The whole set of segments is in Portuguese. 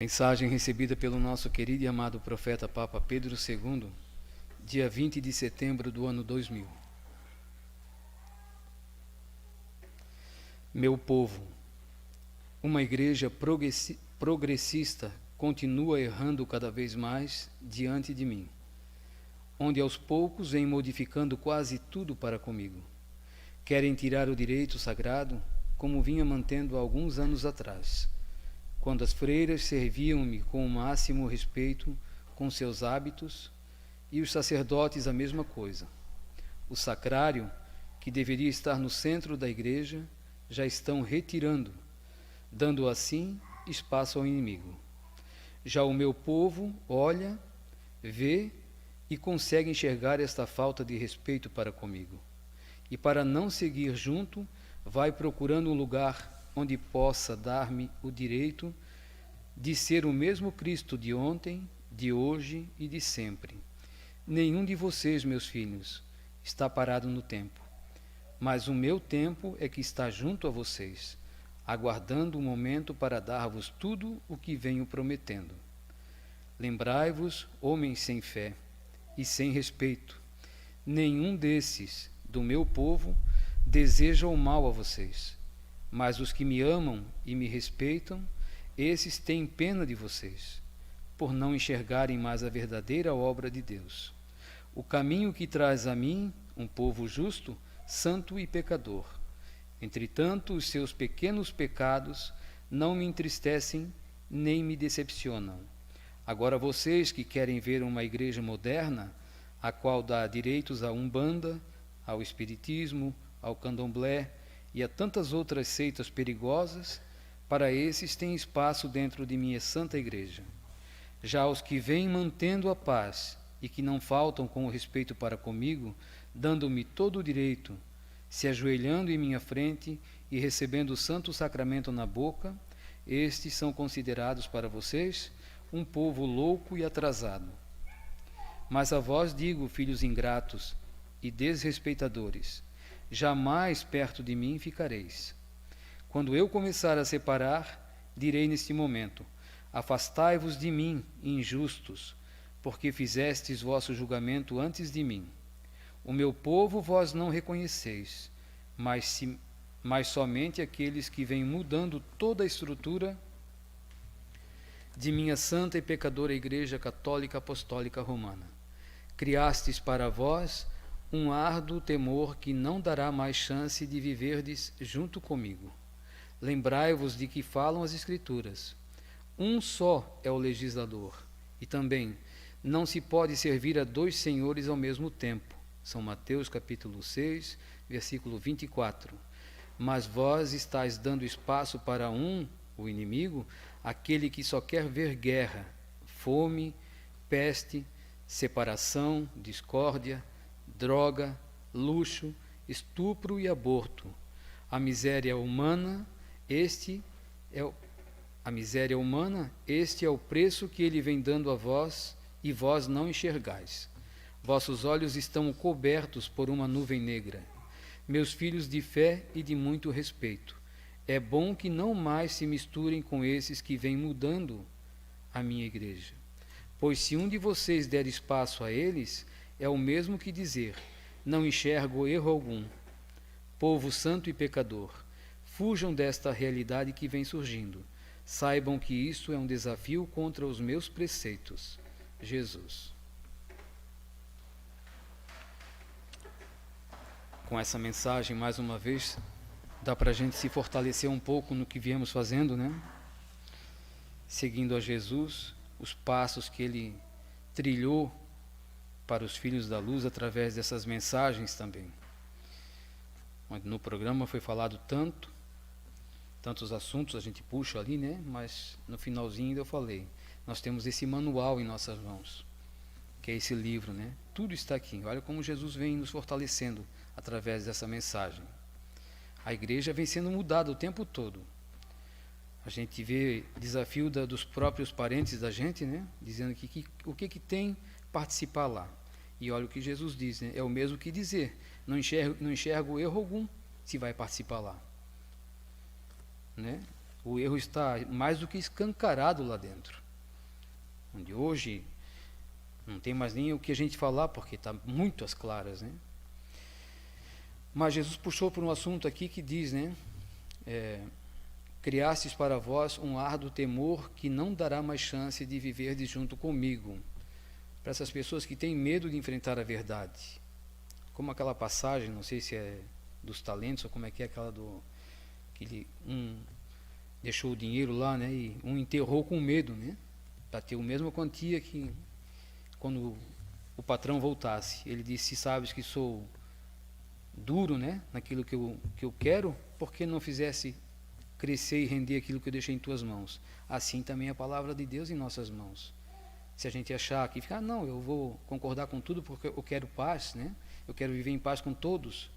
Mensagem recebida pelo nosso querido e amado profeta Papa Pedro II, dia 20 de setembro do ano 2000. Meu povo, uma igreja progressista continua errando cada vez mais diante de mim, onde aos poucos vem modificando quase tudo para comigo. Querem tirar o direito sagrado, como vinha mantendo há alguns anos atrás, quando as freiras serviam-me com o máximo respeito com seus hábitos, e os sacerdotes a mesma coisa. O sacrário, que deveria estar no centro da igreja, já estão retirando, dando assim espaço ao inimigo. Já o meu povo olha, vê e consegue enxergar esta falta de respeito para comigo. E para não seguir junto, vai procurando um lugar onde possa dar-me o direito de ser o mesmo Cristo de ontem, de hoje e de sempre. Nenhum de vocês, meus filhos, está parado no tempo, mas o meu tempo é que está junto a vocês, aguardando o momento para dar-vos tudo o que venho prometendo. Lembrai-vos, homens sem fé e sem respeito, nenhum desses do meu povo deseja o mal a vocês, mas os que me amam e me respeitam, esses têm pena de vocês, por não enxergarem mais a verdadeira obra de Deus. O caminho que traz a mim um povo justo, santo e pecador. Entretanto, os seus pequenos pecados não me entristecem nem me decepcionam. Agora vocês que querem ver uma igreja moderna, a qual dá direitos à Umbanda, ao Espiritismo, ao Candomblé e a tantas outras seitas perigosas, para esses tem espaço dentro de minha santa igreja. Já os que vêm mantendo a paz e que não faltam com o respeito para comigo, dando-me todo o direito, se ajoelhando em minha frente e recebendo o santo sacramento na boca, estes são considerados para vocês um povo louco e atrasado. Mas a vós digo, filhos ingratos e desrespeitadores, jamais perto de mim ficareis. Quando eu começar a separar, direi neste momento: afastai-vos de mim, injustos, porque fizestes vosso julgamento antes de mim. O meu povo vós não reconheceis, mas somente aqueles que vêm mudando toda a estrutura de minha santa e pecadora Igreja Católica Apostólica Romana. Criastes para vós um árduo temor que não dará mais chance de viverdes junto comigo. Lembrai-vos de que falam as Escrituras. Um só é o legislador, e também não se pode servir a dois senhores ao mesmo tempo. São Mateus capítulo 6, versículo 24. Mas vós estáis dando espaço para o inimigo, aquele que só quer ver guerra, fome, peste, separação, discórdia, droga, luxo, estupro e aborto. A miséria humana, este é o preço que ele vem dando a vós, e vós não enxergais. Vossos olhos estão cobertos por uma nuvem negra. Meus filhos de fé e de muito respeito, é bom que não mais se misturem com esses que vêm mudando a minha igreja. Pois se um de vocês der espaço a eles, é o mesmo que dizer: não enxergo erro algum. Povo santo e pecador, fujam desta realidade que vem surgindo. Saibam que isso é um desafio contra os meus preceitos. Jesus. Com essa mensagem, mais uma vez, dá para a gente se fortalecer um pouco no que viemos fazendo, né? Seguindo a Jesus, os passos que ele trilhou para os filhos da luz através dessas mensagens também. No programa foi falado tantos assuntos a gente puxa ali, né? Mas no finalzinho eu falei, nós temos esse manual em nossas mãos, que é esse livro, né? Tudo está aqui. Olha como Jesus vem nos fortalecendo através dessa mensagem. A igreja vem sendo mudada o tempo todo. A gente vê desafio dos próprios parentes da gente, né? Dizendo que o que tem participar lá. E olha o que Jesus diz, né? É o mesmo que dizer: não enxergo erro algum se vai participar lá, né? O erro está mais do que escancarado lá dentro. Onde hoje não tem mais nem o que a gente falar, porque está muito às claras, né? Mas Jesus puxou por um assunto aqui que diz, né? Criastes para vós um árduo temor que não dará mais chance de viver junto comigo. Para essas pessoas que têm medo de enfrentar a verdade. Como aquela passagem, não sei se é dos talentos ou como é que é aquela do... que deixou o dinheiro lá, né? E um enterrou com medo, né? Para ter a mesma quantia que quando o patrão voltasse. Ele disse, se sabes que sou duro, né? Naquilo que eu quero, por que não fizesse crescer e render aquilo que eu deixei em tuas mãos? Assim também é a palavra de Deus em nossas mãos. Se a gente achar que ficar, não, eu vou concordar com tudo porque eu quero paz, né? Eu quero viver em paz com todos.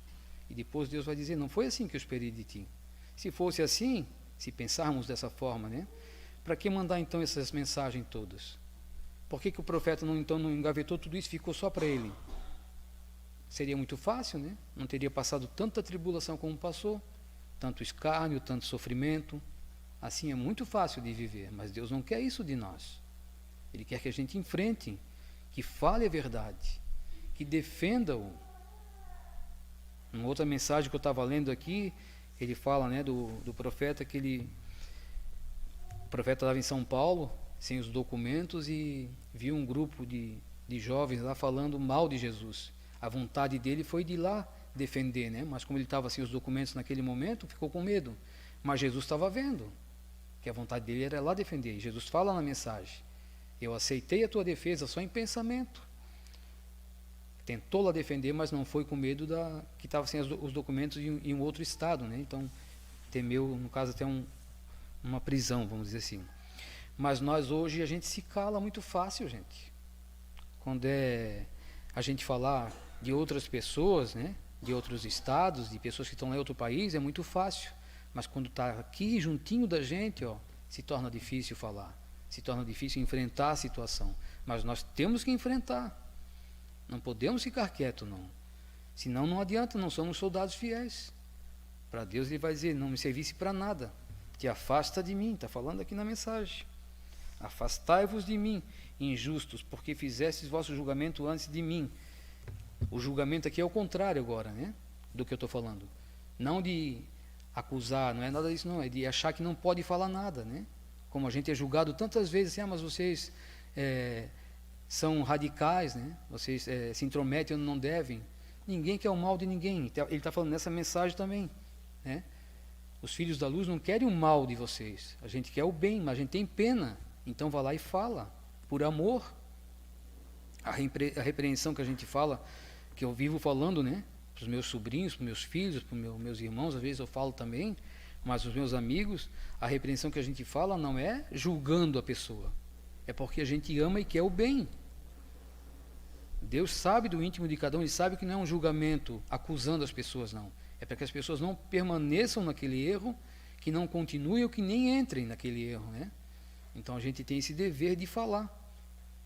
E depois Deus vai dizer, não foi assim que eu esperei de ti. Se fosse assim, se pensarmos dessa forma, né? Para que mandar então essas mensagens todas? Por que o profeta não engavetou tudo isso e ficou só para ele? Seria muito fácil, né? Não teria passado tanta tribulação como passou, tanto escárnio, tanto sofrimento. Assim é muito fácil de viver, mas Deus não quer isso de nós. Ele quer que a gente enfrente, que fale a verdade, que defenda-o. Uma outra mensagem que eu estava lendo aqui, ele fala, né, do profeta, que o profeta estava em São Paulo, sem os documentos, e viu um grupo de jovens lá falando mal de Jesus. A vontade dele foi de ir lá defender, né? Mas como ele estava sem os documentos naquele momento, ficou com medo. Mas Jesus estava vendo que a vontade dele era lá defender. E Jesus fala na mensagem, eu aceitei a tua defesa só em pensamento. Tentou lá defender, mas não foi com medo que estava sem os documentos em um outro estado, né? Então temeu, no caso, até uma prisão, vamos dizer assim. Mas nós hoje, a gente se cala muito fácil, gente. Quando a gente falar de outras pessoas, né? De outros estados, de pessoas que estão lá em outro país, é muito fácil. Mas quando está aqui, juntinho da gente, se torna difícil falar. Se torna difícil enfrentar a situação. Mas nós temos que enfrentar. Não podemos ficar quietos, não. Senão não adianta, não somos soldados fiéis. Para Deus ele vai dizer, não me servisse para nada. Te afasta de mim, está falando aqui na mensagem. Afastai-vos de mim, injustos, porque fizestes vosso julgamento antes de mim. O julgamento aqui é o contrário agora, né? Do que eu estou falando. Não de acusar, não é nada disso, não. É de achar que não pode falar nada, né? Como a gente é julgado tantas vezes, assim, mas vocês são radicais, né? Vocês se intrometem onde não devem. Ninguém quer o mal de ninguém. Ele está falando nessa mensagem também, né? Os filhos da luz não querem o mal de vocês. A gente quer o bem, mas a gente tem pena. Então vá lá e fala, por amor. A repreensão que a gente fala, que eu vivo falando, né? Para os meus sobrinhos, para os meus filhos, para os meus irmãos, às vezes eu falo também, mas os meus amigos, a repreensão que a gente fala não é julgando a pessoa, é porque a gente ama e quer o bem. Deus sabe do íntimo de cada um, Ele sabe que não é um julgamento acusando as pessoas, não. É para que as pessoas não permaneçam naquele erro, que não continuem ou que nem entrem naquele erro, né? Então a gente tem esse dever de falar.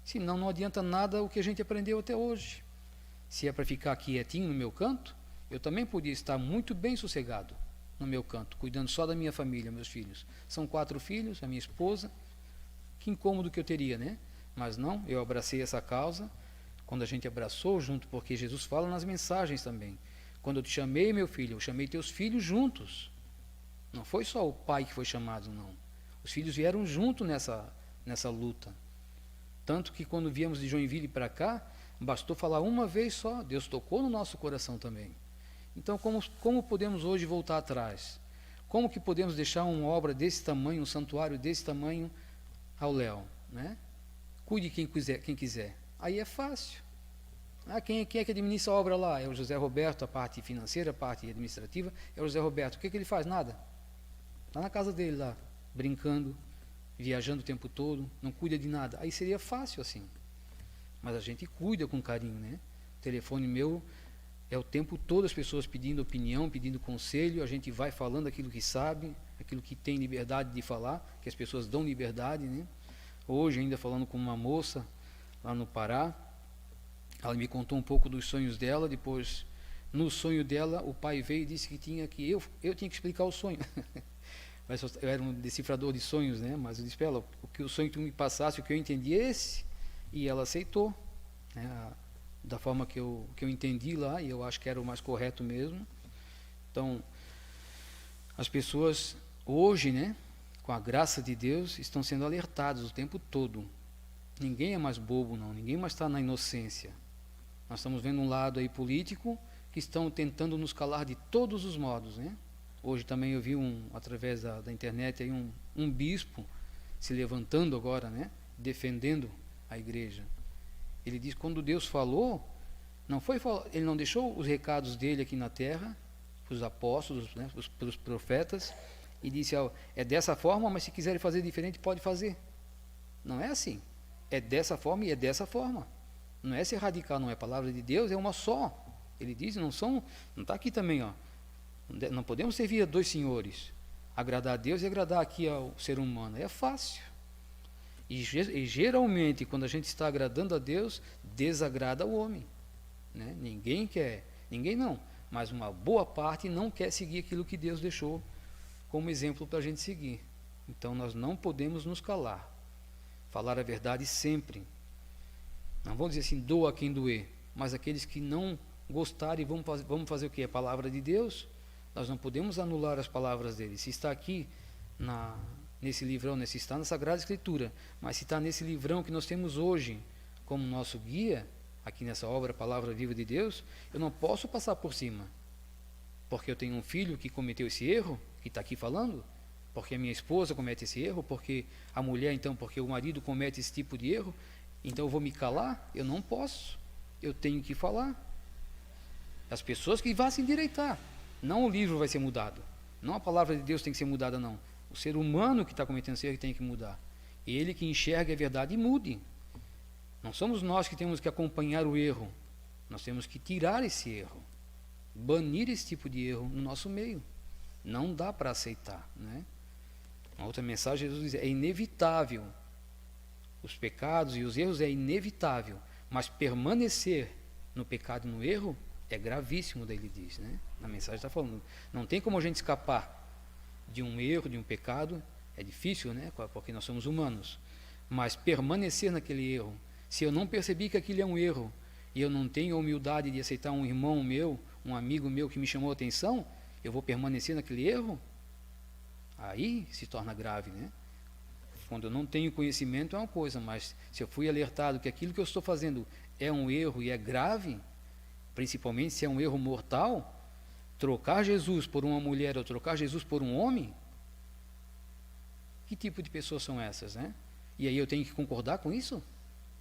Senão não adianta nada o que a gente aprendeu até hoje. Se é para ficar quietinho no meu canto, eu também podia estar muito bem sossegado no meu canto, cuidando só da minha família, meus filhos. São 4 filhos, a minha esposa. Que incômodo que eu teria, né? Mas não, eu abracei essa causa. Quando a gente abraçou junto, porque Jesus fala nas mensagens também. Quando eu te chamei, meu filho, eu chamei teus filhos juntos. Não foi só o pai que foi chamado, não. Os filhos vieram junto nessa luta. Tanto que quando viemos de Joinville para cá, bastou falar uma vez só, Deus tocou no nosso coração também. Então, como podemos hoje voltar atrás? Como que podemos deixar uma obra desse tamanho, um santuário desse tamanho ao léu, né? Cuide quem quiser. Aí é fácil. Quem é que administra a obra lá? É o José Roberto, a parte financeira, a parte administrativa. É o José Roberto. O que ele faz? Nada. Está na casa dele lá, brincando, viajando o tempo todo, não cuida de nada. Aí seria fácil assim. Mas a gente cuida com carinho, né? O telefone meu é o tempo todo as pessoas pedindo opinião, pedindo conselho, a gente vai falando aquilo que sabe, aquilo que tem liberdade de falar, que as pessoas dão liberdade, né? Hoje, ainda falando com uma moça lá no Pará, ela me contou um pouco dos sonhos dela. Depois, no sonho dela, o pai veio e disse que eu tinha que explicar o sonho. eu era um decifrador de sonhos, né? Mas eu disse para ela, o sonho que tu me passasse, o que eu entendi é esse. E ela aceitou, né? Da forma que eu entendi lá, e eu acho que era o mais correto mesmo. Então, as pessoas hoje, né, com a graça de Deus, estão sendo alertadas o tempo todo. Ninguém é mais bobo, não. Ninguém mais está na inocência. Nós estamos vendo um lado aí político que estão tentando nos calar de todos os modos, né? Hoje também eu vi através da internet aí um bispo se levantando agora, né, defendendo a igreja. Ele diz que quando Deus falou, ele não deixou os recados dele aqui na terra, para os apóstolos, né, para os profetas, e disse, é dessa forma, mas se quiserem fazer diferente, pode fazer. Não é assim. É dessa forma e é dessa forma. Não é ser radical, não é a palavra de Deus, é uma só. Ele diz, não está aqui também, ó. Não podemos servir a dois senhores. Agradar a Deus e agradar aqui ao ser humano. É fácil. E geralmente, quando a gente está agradando a Deus, desagrada o homem, né? Ninguém não, mas uma boa parte não quer seguir aquilo que Deus deixou como exemplo para a gente seguir. Então nós não podemos nos calar, falar a verdade sempre. Não vamos dizer assim, doa quem doer, mas aqueles que não gostarem, vamos fazer o que? A palavra de Deus, nós não podemos anular as palavras dele. Se está aqui nesse livrão, se está na Sagrada Escritura, mas se está nesse livrão que nós temos hoje como nosso guia, aqui nessa obra, Palavra Viva de Deus, eu não posso passar por cima, porque eu tenho um filho que cometeu esse erro, que está aqui falando, porque a minha esposa comete esse erro, porque a mulher, então, porque o marido comete esse tipo de erro, então eu vou me calar? Eu não posso, eu tenho que falar. As pessoas que vão se endireitar, não o livro vai ser mudado, não a palavra de Deus tem que ser mudada, não. O ser humano que está cometendo esse erro tem que mudar. Ele que enxerga a verdade e mude. Não somos nós que temos que acompanhar o erro. Nós temos que tirar esse erro. Banir esse tipo de erro no nosso meio. Não dá para aceitar, né? Uma outra mensagem, Jesus diz, é inevitável. Os pecados e os erros é inevitável. Mas permanecer no pecado e no erro é gravíssimo, daí ele diz, né? Na mensagem está falando. Não tem como a gente escapar de um erro, de um pecado, é difícil, né? Porque nós somos humanos, mas permanecer naquele erro, se eu não percebi que aquilo é um erro, e eu não tenho a humildade de aceitar um irmão meu, um amigo meu que me chamou a atenção, eu vou permanecer naquele erro? Aí se torna grave, né? Quando eu não tenho conhecimento é uma coisa, mas se eu fui alertado que aquilo que eu estou fazendo é um erro e é grave, principalmente se é um erro mortal, trocar Jesus por uma mulher ou trocar Jesus por um homem, que tipo de pessoas são essas, né? E aí eu tenho que concordar com isso?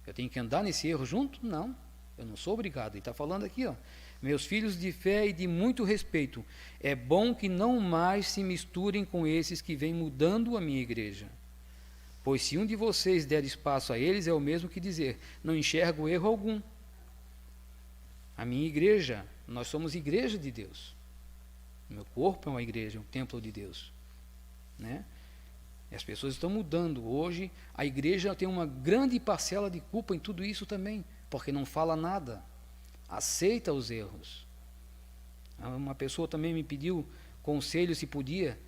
Eu tenho que andar nesse erro junto? Não, eu não sou obrigado. Ele está falando aqui, ó, meus filhos de fé e de muito respeito, é bom que não mais se misturem com esses que vêm mudando a minha igreja. Pois se um de vocês der espaço a eles, é o mesmo que dizer, não enxergo erro algum. A minha igreja, nós somos igreja de Deus. Meu corpo é uma igreja, um templo de Deus, né? E as pessoas estão mudando. Hoje a igreja tem uma grande parcela de culpa em tudo isso também, porque não fala nada, aceita os erros. Uma pessoa também me pediu conselho se podia,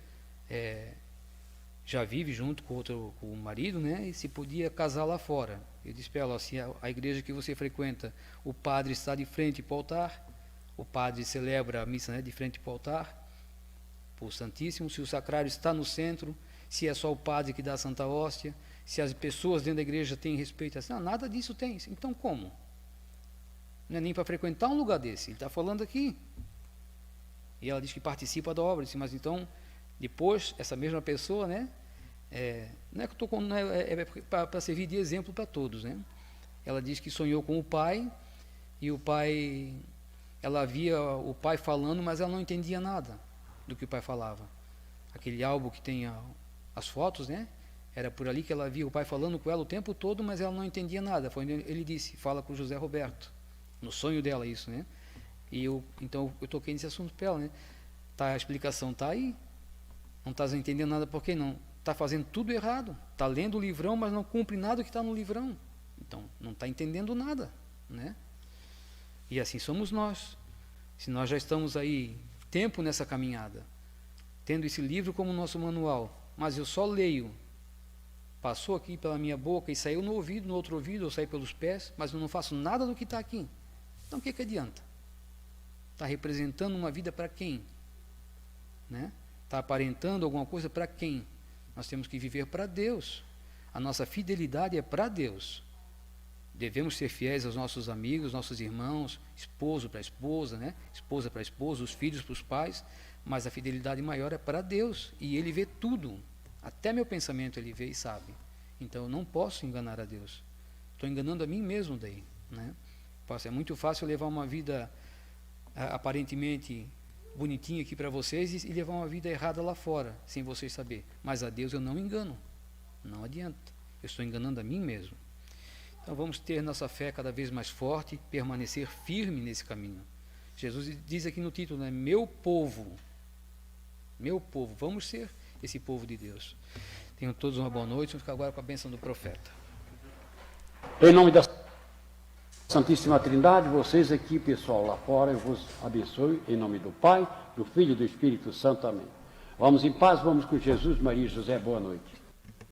já vive junto com o marido, né? E se podia casar lá fora. Eu disse para ela, se a igreja que você frequenta, o padre está de frente para o altar, o padre celebra a missa, né, de frente para o altar, para o Santíssimo, se o sacrário está no centro, se é só o padre que dá a Santa Hóstia, se as pessoas dentro da igreja têm respeito assim, nada disso tem. Então como? Não é nem para frequentar um lugar desse, ele está falando aqui. E ela diz que participa da obra, disse, mas então, depois, essa mesma pessoa, né, não é que eu estou para servir de exemplo para todos, né? Ela diz que sonhou com o pai, e o pai, ela via o pai falando, mas ela não entendia nada do que o pai falava. Aquele álbum que tem as fotos, né? Era por ali que ela via o pai falando com ela o tempo todo, mas ela não entendia nada. Foi onde ele disse, fala com José Roberto, no sonho dela isso, né? E então eu toquei nesse assunto para ela, né? A explicação está aí. Não está entendendo nada, por que não? Está fazendo tudo errado. Está lendo o livrão, mas não cumpre nada que está no livrão. Então, não está entendendo nada, né? E assim somos nós. Se nós já estamos aí tempo nessa caminhada, tendo esse livro como nosso manual, mas eu só leio, passou aqui pela minha boca e saiu no ouvido, no outro ouvido, ou saiu pelos pés, mas eu não faço nada do que está aqui. Então o que adianta? Está representando uma vida para quem? Né? Está aparentando alguma coisa para quem? Nós temos que viver para Deus. A nossa fidelidade é para Deus. Devemos ser fiéis aos nossos amigos, nossos irmãos, esposo para esposa, né? Esposa para esposa, os filhos para os pais, mas a fidelidade maior é para Deus, e Ele vê tudo, até meu pensamento Ele vê e sabe. Então eu não posso enganar a Deus, estou enganando a mim mesmo daí, né? É muito fácil levar uma vida aparentemente bonitinha aqui para vocês e levar uma vida errada lá fora, sem vocês saber, mas a Deus eu não engano, não adianta, eu estou enganando a mim mesmo. Então vamos ter nossa fé cada vez mais forte, permanecer firme nesse caminho. Jesus diz aqui no título, né, meu povo, vamos ser esse povo de Deus. Tenham todos uma boa noite, vamos ficar agora com a bênção do profeta. Em nome da Santíssima Trindade, vocês aqui, pessoal lá fora, eu vos abençoe, em nome do Pai, do Filho e do Espírito Santo. Amém. Vamos em paz, vamos com Jesus, Maria e José, boa noite.